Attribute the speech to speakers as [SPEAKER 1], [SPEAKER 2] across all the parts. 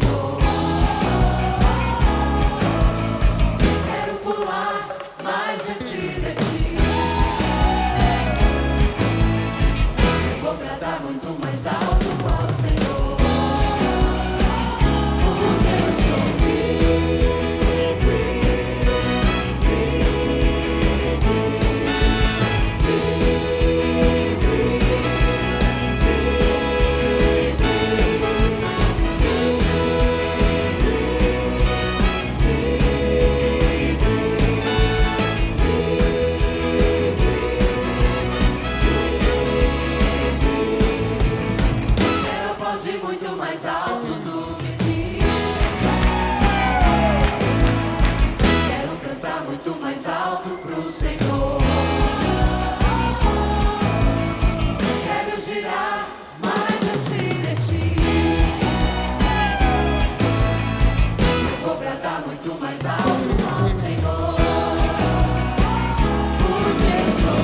[SPEAKER 1] Senhor. Quero pular mais diante de ti. Eu vou bradar muito mais alto ao Senhor. Porque eu sou livre, quero aplaudir muito mais alto do que fiz. Quero cantar muito mais alto pro Senhor. Quero girar mais diante de ti. Eu vou bradar muito mais alto ao Senhor. Porque eu sou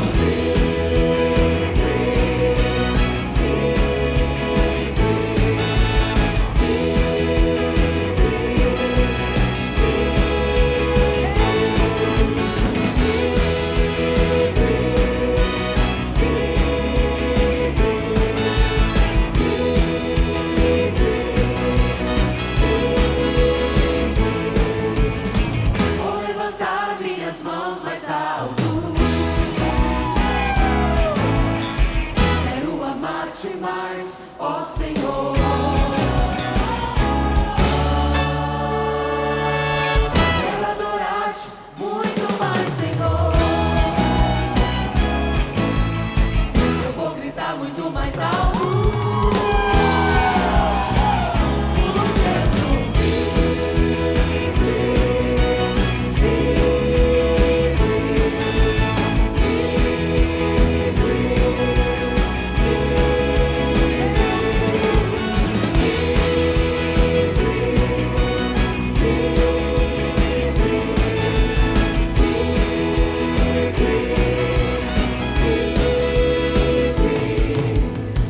[SPEAKER 1] Vou levantar minhas mãos mais alto. Quero amar-te mais, ó Senhor. Quero adorar-te muito mais, Senhor. Eu vou gritar muito mais alto. Porque eu sou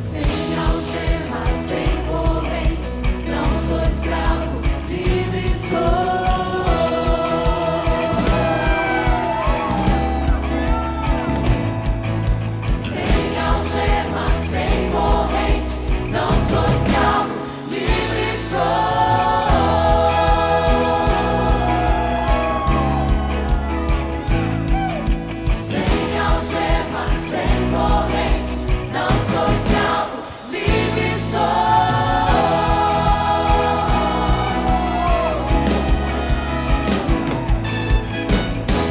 [SPEAKER 1] sem algemas, sem correntes, não sou escravo, livre sou. Sem algemas, sem correntes, não sou escravo, livre sou. Sem algemas, sem correntes, não sou escravo, livre sou.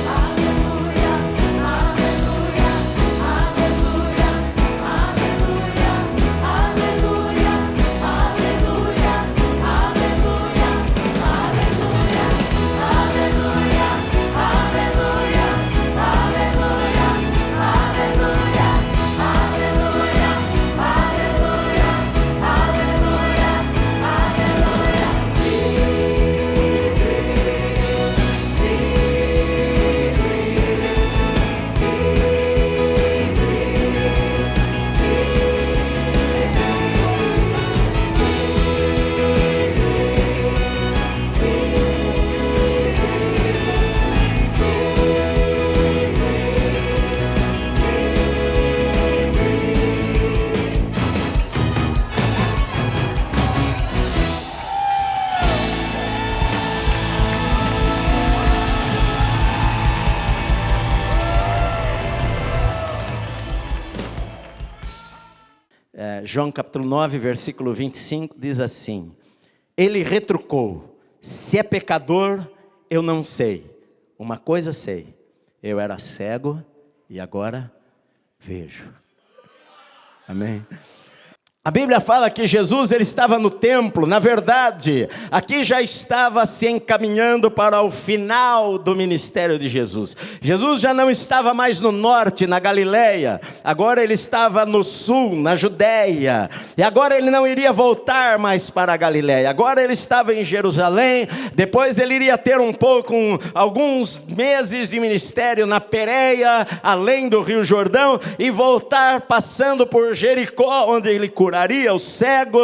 [SPEAKER 1] Aleluia, aleluia, aleluia, aleluia, aleluia, aleluia, aleluia, aleluia, aleluia, aleluia, aleluia, aleluia, aleluia, aleluia,
[SPEAKER 2] João capítulo 9, versículo 25, diz assim: Ele retrucou: se é pecador, eu não sei. Uma coisa sei, eu era cego e agora vejo. Amém? A Bíblia fala que Jesus ele estava no templo. Na verdade, aqui já estava se encaminhando para o final do ministério de Jesus. Jesus já não estava mais no norte, na Galileia. Agora ele estava no sul, na Judéia. E agora ele não iria voltar mais para a Galileia. Agora ele estava em Jerusalém. Depois ele iria ter alguns meses de ministério na Pérea, além do Rio Jordão, e voltar passando por Jericó, onde ele curava curaria o cego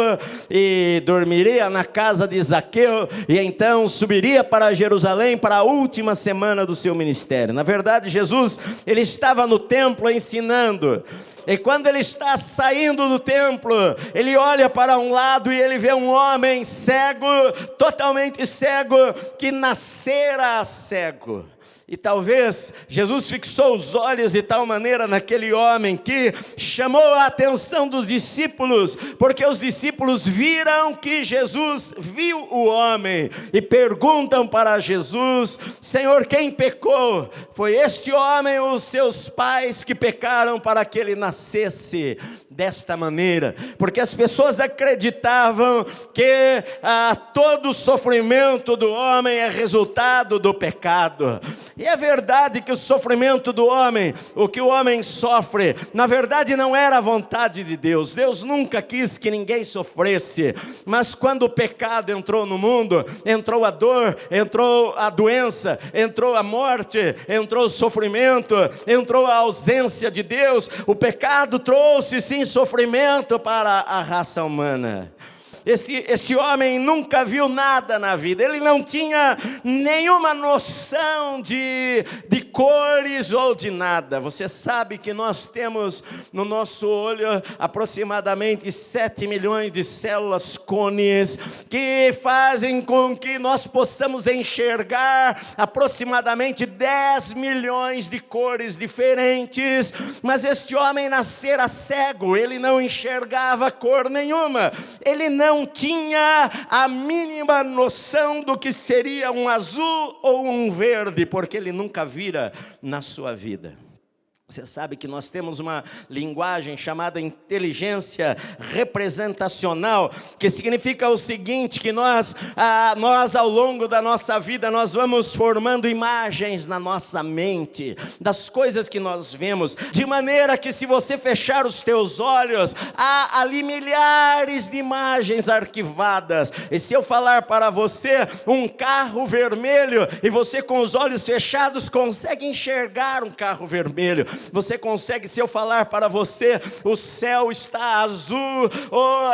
[SPEAKER 2] e dormiria na casa de Zaqueu, e então subiria para Jerusalém para a última semana do seu ministério. Na verdade, Jesus, ele estava no templo ensinando. E quando ele está saindo do templo, ele olha para um lado e ele vê um homem cego, totalmente cego, que nascera cego. E talvez Jesus fixou os olhos de tal maneira naquele homem que chamou a atenção dos discípulos, porque os discípulos viram que Jesus viu o homem e perguntam para Jesus: Senhor, quem pecou? Foi este homem ou os seus pais que pecaram para que ele nascesse desta maneira? Porque as pessoas acreditavam que todo o sofrimento do homem é resultado do pecado. E é verdade que o sofrimento do homem, o que o homem sofre, na verdade não era a vontade de Deus. Deus nunca quis que ninguém sofresse, mas quando o pecado entrou no mundo, entrou a dor, entrou a doença, entrou a morte, entrou o sofrimento, entrou a ausência de Deus. O pecado trouxe sim sofrimento para a raça humana. Esse homem nunca viu nada na vida, ele não tinha nenhuma noção de cores ou de nada. Você sabe que nós temos no nosso olho aproximadamente 7 milhões de células côneas, que fazem com que nós possamos enxergar aproximadamente 10 milhões de cores diferentes. Mas este homem nascera cego, ele não enxergava cor nenhuma, ele não tinha a mínima noção do que seria um azul ou um verde, porque ele nunca vira na sua vida. Você sabe que nós temos uma linguagem chamada inteligência representacional, que significa o seguinte, que nós ao longo da nossa vida, nós vamos formando imagens na nossa mente, das coisas que nós vemos, de maneira que se você fechar os teus olhos, há ali milhares de imagens arquivadas. E se eu falar para você um carro vermelho, e você com os olhos fechados consegue enxergar um carro vermelho, você consegue, se eu falar para você, o céu está azul, ou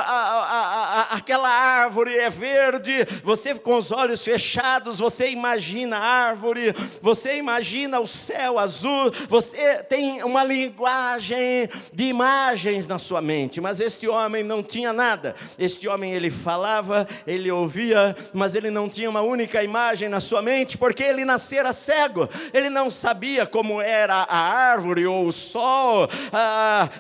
[SPEAKER 2] aquela árvore é verde, você com os olhos fechados, você imagina a árvore, você imagina o céu azul, você tem uma linguagem de imagens na sua mente. Mas este homem não tinha nada. Este homem, ele falava, ele ouvia, mas ele não tinha uma única imagem na sua mente, porque ele nascera cego, ele não sabia como era a árvore ou o sol.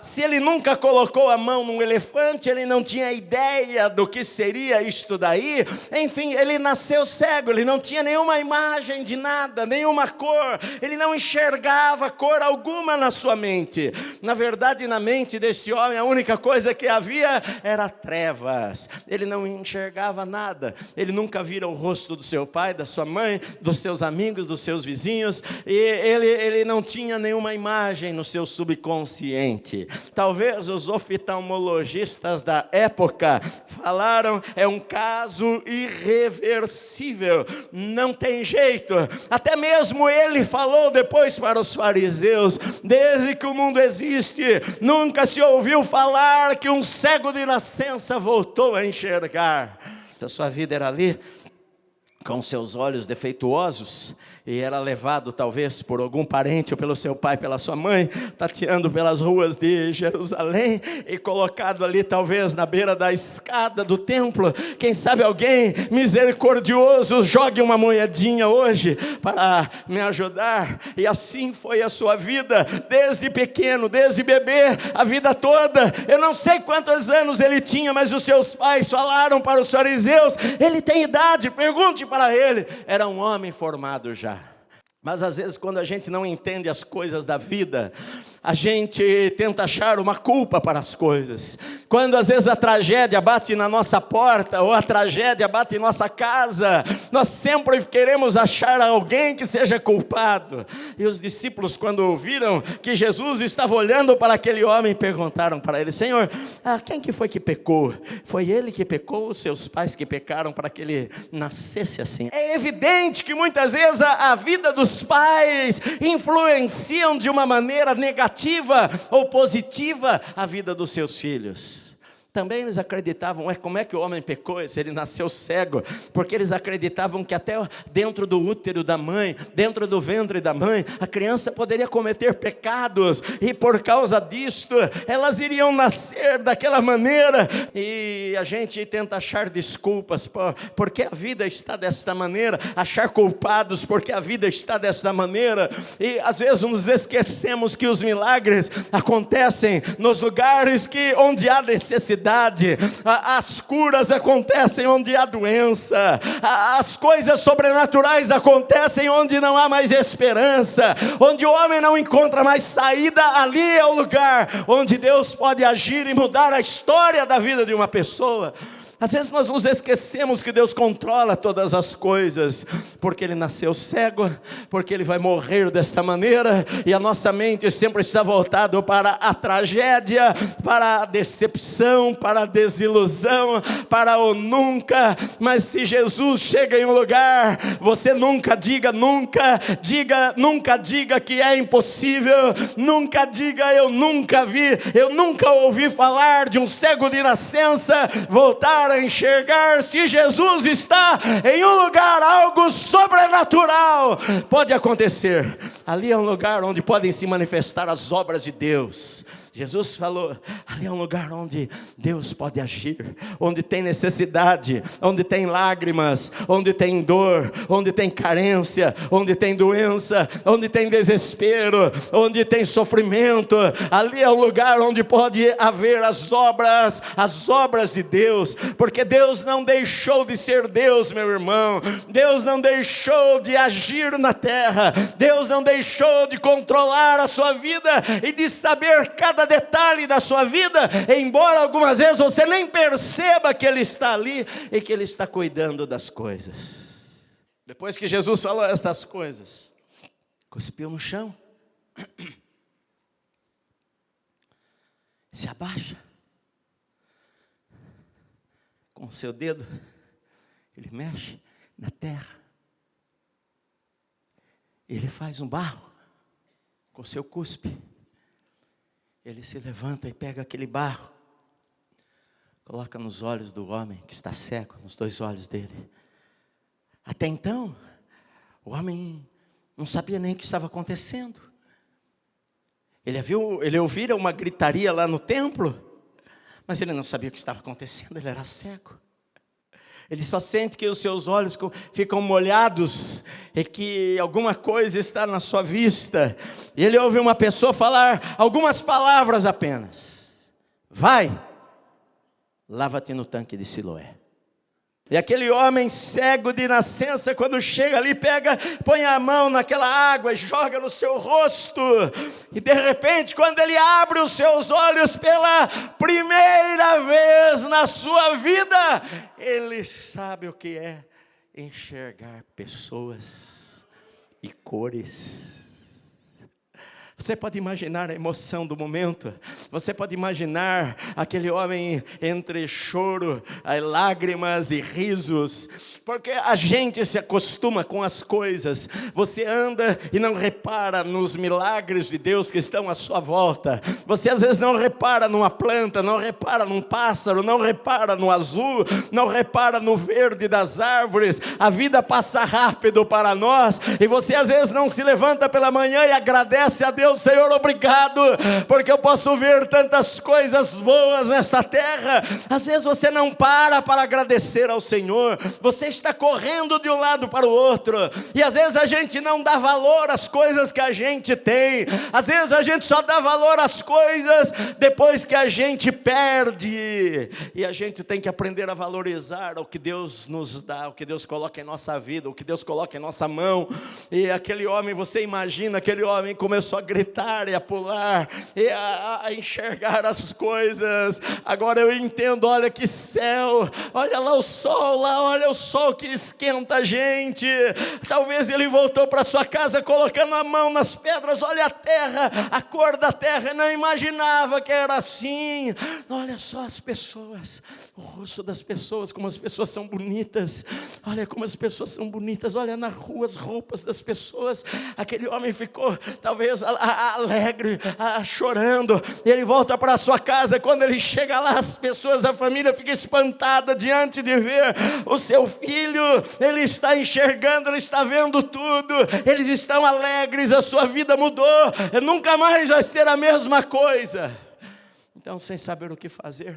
[SPEAKER 2] Se ele nunca colocou a mão num elefante, ele não tinha ideia do que seria isto daí. Enfim, ele nasceu cego, ele não tinha nenhuma imagem de nada, nenhuma cor, ele não enxergava cor alguma na sua mente. Na verdade, na mente deste homem, a única coisa que havia era trevas. Ele não enxergava nada, ele nunca vira o rosto do seu pai, da sua mãe, dos seus amigos, dos seus vizinhos, e ele não tinha nenhuma imagem no seu subconsciente. Talvez os oftalmologistas da época falaram: é um caso irreversível, não tem jeito. Até mesmo ele falou depois para os fariseus: desde que o mundo existe, nunca se ouviu falar que um cego de nascença voltou a enxergar. A sua vida era ali, com seus olhos defeituosos, e era levado talvez por algum parente, ou pelo seu pai, pela sua mãe, tateando pelas ruas de Jerusalém, e colocado ali talvez na beira da escada do templo. Quem sabe alguém misericordioso jogue uma moedinha hoje para me ajudar. E assim foi a sua vida, desde pequeno, desde bebê, a vida toda. Eu não sei quantos anos ele tinha, mas os seus pais falaram para os fariseus: ele tem idade, pergunte para ele. Era um homem formado já. Mas às vezes, quando a gente não entende as coisas da vida, a gente tenta achar uma culpa para as coisas. Quando às vezes a tragédia bate na nossa porta, ou a tragédia bate em nossa casa, nós sempre queremos achar alguém que seja culpado. E os discípulos, quando ouviram que Jesus estava olhando para aquele homem, perguntaram para ele: Senhor, quem que foi que pecou? Foi ele que pecou ou seus pais que pecaram para que ele nascesse assim? É evidente que muitas vezes a vida dos pais influenciam de uma maneira negativa ou positiva a vida dos seus filhos. Também eles acreditavam, como é que o homem pecou se ele nasceu cego? Porque eles acreditavam que até dentro do útero da mãe, dentro do ventre da mãe, a criança poderia cometer pecados, e por causa disto, elas iriam nascer daquela maneira. E a gente tenta achar desculpas, porque a vida está desta maneira, achar culpados porque a vida está desta maneira, e às vezes nos esquecemos que os milagres acontecem nos lugares onde há necessidade. As curas acontecem onde há doença, as coisas sobrenaturais acontecem onde não há mais esperança, onde o homem não encontra mais saída. Ali é o lugar onde Deus pode agir e mudar a história da vida de uma pessoa. Às vezes nós nos esquecemos que Deus controla todas as coisas, porque Ele nasceu cego, porque Ele vai morrer desta maneira, e a nossa mente sempre está voltada para a tragédia, para a decepção, para a desilusão, para o nunca. Mas se Jesus chega em um lugar, você nunca diga que é impossível, nunca diga eu nunca vi, eu nunca ouvi falar de um cego de nascença voltar a enxergar. Se Jesus está em um lugar, algo sobrenatural pode acontecer. Ali é um lugar onde podem se manifestar as obras de Deus. Jesus falou, ali é um lugar onde Deus pode agir, onde tem necessidade, onde tem lágrimas, onde tem dor, onde tem carência, onde tem doença, onde tem desespero, onde tem sofrimento. Ali é o lugar onde pode haver as obras de Deus, porque Deus não deixou de ser Deus, meu irmão. Deus não deixou de agir na terra, Deus não deixou de controlar a sua vida e de saber cada detalhe da sua vida, embora algumas vezes você nem perceba que Ele está ali e que Ele está cuidando das coisas. Depois que Jesus falou estas coisas, cuspiu no chão, se abaixa, com o seu dedo, Ele mexe na terra, Ele faz um barro com o seu cuspe. Ele se levanta e pega aquele barro, coloca nos olhos do homem que está cego, nos dois olhos dele. Até então, o homem não sabia nem o que estava acontecendo. Ele ouvira uma gritaria lá no templo, mas ele não sabia o que estava acontecendo, ele era cego. Ele só sente que os seus olhos ficam molhados e que alguma coisa está na sua vista. E ele ouve uma pessoa falar algumas palavras apenas. Vai, lava-te no tanque de Siloé. E aquele homem cego de nascença, quando chega ali, põe a mão naquela água e joga no seu rosto. E de repente, quando ele abre os seus olhos pela primeira vez na sua vida, ele sabe o que é enxergar pessoas e cores. Você pode imaginar a emoção do momento. Você pode imaginar aquele homem entre choro, lágrimas e risos. Porque a gente se acostuma com as coisas. Você anda e não repara nos milagres de Deus que estão à sua volta. Você às vezes não repara numa planta, não repara num pássaro, não repara no azul, não repara no verde das árvores. A vida passa rápido para nós. E você às vezes não se levanta pela manhã e agradece a Deus. Senhor, obrigado, porque eu posso ver tantas coisas boas nesta terra. Às vezes você não para agradecer ao Senhor, você está correndo de um lado para o outro, e às vezes a gente não dá valor às coisas que a gente tem. Às vezes a gente só dá valor às coisas depois que a gente perde, e a gente tem que aprender a valorizar o que Deus nos dá, o que Deus coloca em nossa vida, o que Deus coloca em nossa mão. E aquele homem, você imagina, aquele homem começou a gritar e a pular e a enxergar as coisas. Agora eu entendo, olha que céu, olha lá o sol, olha o sol que esquenta a gente. Talvez ele voltou para sua casa colocando a mão nas pedras, olha a terra, a cor da terra, não imaginava que era assim. Olha só as pessoas, o rosto das pessoas, como as pessoas são bonitas, olha como as pessoas são bonitas, olha na rua as roupas das pessoas. Aquele homem ficou talvez alegre, chorando. Ele volta para a sua casa. Quando ele chega lá, as pessoas, a família fica espantada diante de ver o seu filho. Ele está enxergando, ele está vendo tudo. Eles estão alegres, a sua vida mudou. Nunca mais vai ser a mesma coisa. Então, sem saber o que fazer,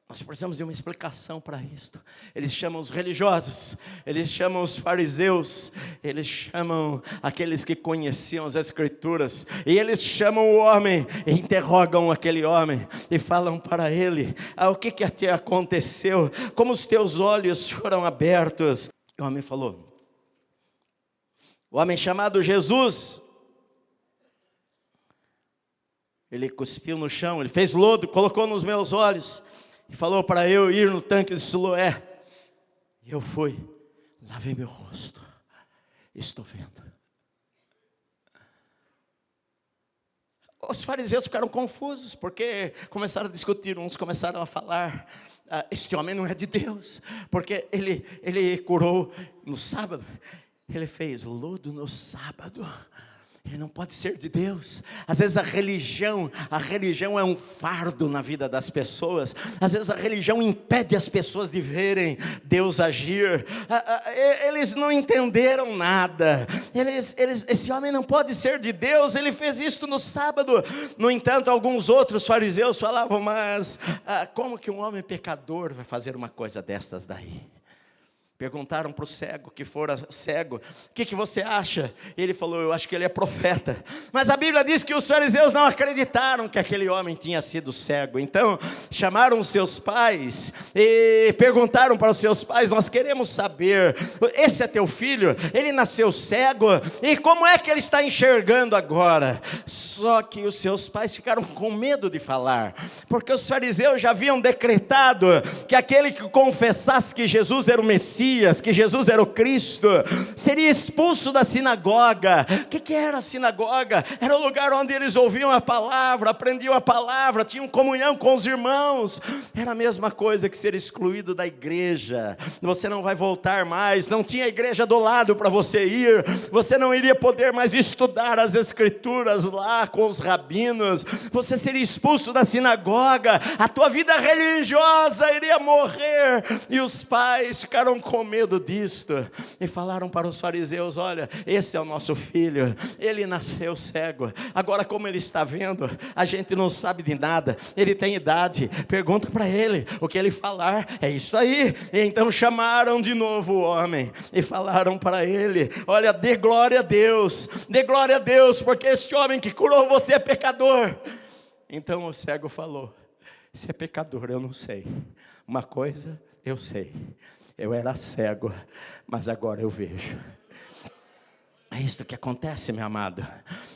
[SPEAKER 2] nós precisamos de uma explicação para isto. Eles chamam os religiosos, eles chamam os fariseus, eles chamam aqueles que conheciam as Escrituras, e eles chamam o homem, e interrogam aquele homem, e falam para ele: o que te aconteceu? Como os teus olhos foram abertos? E o homem falou, o homem chamado Jesus, ele cuspiu no chão, ele fez lodo, colocou nos meus olhos, e falou para eu ir no tanque de Siloé. E eu fui, lavei meu rosto, estou vendo. Os fariseus ficaram confusos, porque começaram a discutir, uns começaram a falar: este homem não é de Deus, porque ele curou no sábado, ele fez lodo no sábado. Ele não pode ser de Deus. Às vezes a religião é um fardo na vida das pessoas. Às vezes a religião impede as pessoas de verem Deus agir. Eles não entenderam nada. Esse homem não pode ser de Deus, ele fez isto no sábado. No entanto, alguns outros fariseus falavam: mas como que um homem pecador vai fazer uma coisa destas daí? Perguntaram para o cego, que fora cego: o que você acha? Ele falou: eu acho que ele é profeta. Mas a Bíblia diz que os fariseus não acreditaram que aquele homem tinha sido cego. Então chamaram os seus pais e perguntaram para os seus pais: nós queremos saber, esse é teu filho? Ele nasceu cego? E como é que ele está enxergando agora? Só que os seus pais ficaram com medo de falar, porque os fariseus já haviam decretado que aquele que confessasse que Jesus era o Messias, que Jesus era o Cristo, seria expulso da sinagoga. O que era a sinagoga? Era o lugar onde eles ouviam a palavra, aprendiam a palavra, tinham comunhão com os irmãos. Era a mesma coisa que ser excluído da igreja. Você não vai voltar mais, não tinha igreja do lado para você ir, você não iria poder mais estudar as Escrituras lá com os rabinos, você seria expulso da sinagoga, a tua vida religiosa iria morrer. E os pais ficaram com medo disto e falaram para os fariseus: olha, esse é o nosso filho, ele nasceu cego, agora como ele está vendo, a gente não sabe de nada, ele tem idade, pergunta para ele, o que ele falar é isso aí. E então chamaram de novo o homem e falaram para ele: olha, dê glória a Deus, porque este homem que curou você é pecador. Então o cego falou: se é pecador eu não sei, uma coisa eu sei, eu era cego, mas agora eu vejo. É isso que acontece, meu amado.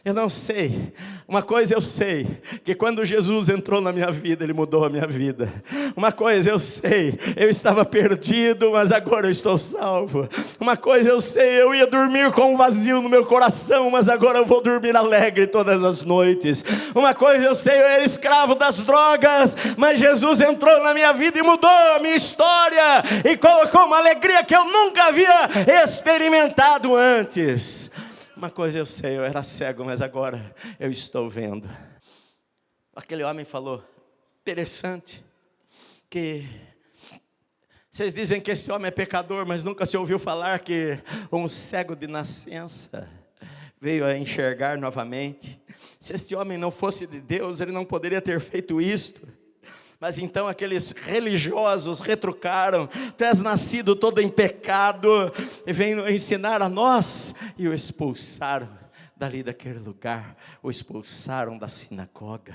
[SPEAKER 2] Eu não sei, uma coisa eu sei, que quando Jesus entrou na minha vida, Ele mudou a minha vida. Uma coisa eu sei, eu estava perdido, mas agora eu estou salvo. Uma coisa eu sei, eu ia dormir com um vazio no meu coração, mas agora eu vou dormir alegre todas as noites. Uma coisa eu sei, eu era escravo das drogas, mas Jesus entrou na minha vida e mudou a minha história, e colocou uma alegria que eu nunca havia experimentado antes. Uma coisa eu sei, eu era cego, mas agora eu estou vendo. Aquele homem falou: interessante, que vocês dizem que esse homem é pecador, mas nunca se ouviu falar que um cego de nascença veio a enxergar novamente. Se este homem não fosse de Deus, ele não poderia ter feito isto. Mas então aqueles religiosos retrucaram: tu és nascido todo em pecado, e vem ensinar a nós. E o expulsaram dali daquele lugar, o expulsaram da sinagoga,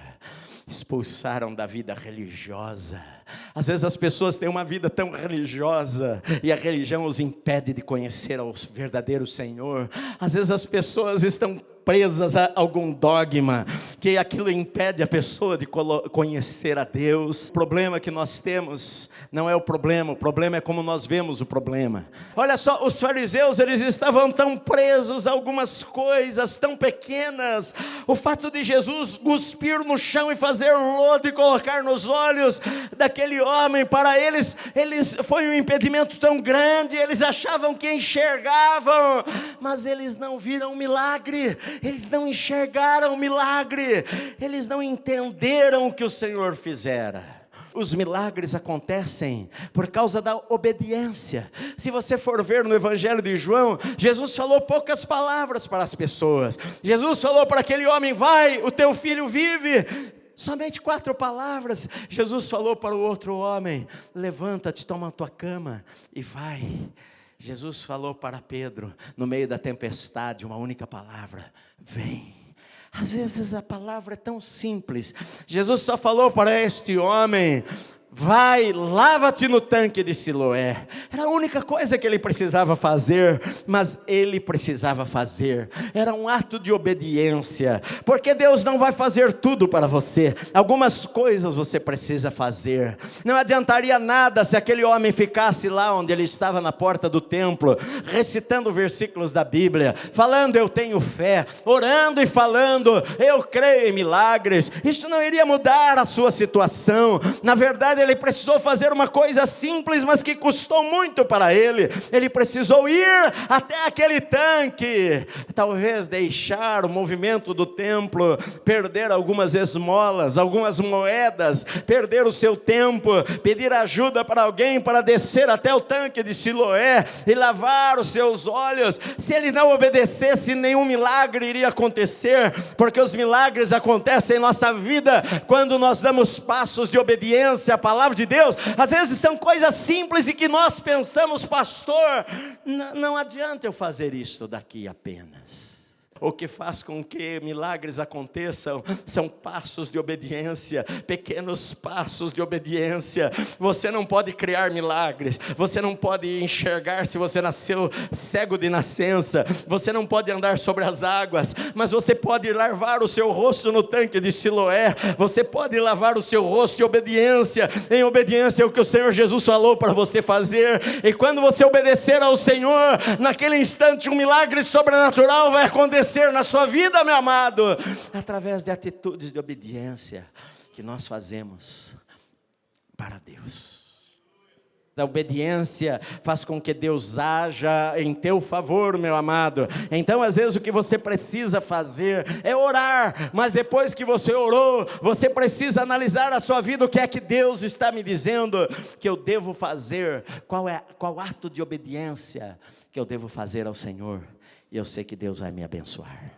[SPEAKER 2] expulsaram da vida religiosa. Às vezes as pessoas têm uma vida tão religiosa, e a religião os impede de conhecer o verdadeiro Senhor. Às vezes as pessoas estão presas a algum dogma, que aquilo impede a pessoa de conhecer a Deus. O problema que nós temos não é o problema é como nós vemos o problema. Olha só, os fariseus, eles estavam tão presos a algumas coisas tão pequenas. O fato de Jesus cuspir no chão e fazer lodo e colocar nos olhos daquele homem, para eles foi um impedimento tão grande. Eles achavam que enxergavam, mas eles não viram o milagre. eles não enxergaram o milagre, eles não entenderam o que o Senhor fizera. Os milagres acontecem por causa da obediência. Se você for ver no Evangelho de João, Jesus falou poucas palavras para as pessoas. Jesus falou para aquele homem: vai, o teu filho vive. Somente 4 palavras. Jesus falou para o outro homem: levanta-te, toma a tua cama e vai. Jesus falou para Pedro, no meio da tempestade, uma única palavra: vem. Às vezes a palavra é tão simples. Jesus só falou para este homem: vai, lava-te no tanque de Siloé. Era a única coisa que ele precisava fazer, mas ele precisava fazer. Era um ato de obediência, porque Deus não vai fazer tudo para você. Algumas coisas você precisa fazer. Não adiantaria nada se aquele homem ficasse lá onde ele estava, na porta do templo, recitando versículos da Bíblia, falando: eu tenho fé, orando e falando: eu creio em milagres. Isso não iria mudar a sua situação. Na verdade, ele precisou fazer uma coisa simples, mas que custou muito para ele. Ele precisou ir até aquele tanque, talvez deixar o movimento do templo, perder algumas esmolas, algumas moedas, perder o seu tempo, pedir ajuda para alguém para descer até o tanque de Siloé e lavar os seus olhos. Se ele não obedecesse, nenhum milagre iria acontecer, porque os milagres acontecem em nossa vida quando nós damos passos de obediência à palavra de Deus. Às vezes são coisas simples e que nós pensamos: pastor, não adianta eu fazer isto daqui apenas. O que faz com que milagres aconteçam são passos de obediência, pequenos passos de obediência. Você não pode criar milagres, você não pode enxergar se você nasceu cego de nascença, você não pode andar sobre as águas, mas você pode lavar o seu rosto no tanque de Siloé, você pode lavar o seu rosto em obediência ao que o Senhor Jesus falou para você fazer. E quando você obedecer ao Senhor, naquele instante um milagre sobrenatural vai acontecer na sua vida, meu amado, através de atitudes de obediência que nós fazemos para Deus. A obediência faz com que Deus haja em teu favor, meu amado. Então, às vezes, o que você precisa fazer é orar, mas depois que você orou, você precisa analisar a sua vida. O que é que Deus está me dizendo que eu devo fazer? Qual ato de obediência que eu devo fazer ao Senhor? E eu sei que Deus vai me abençoar.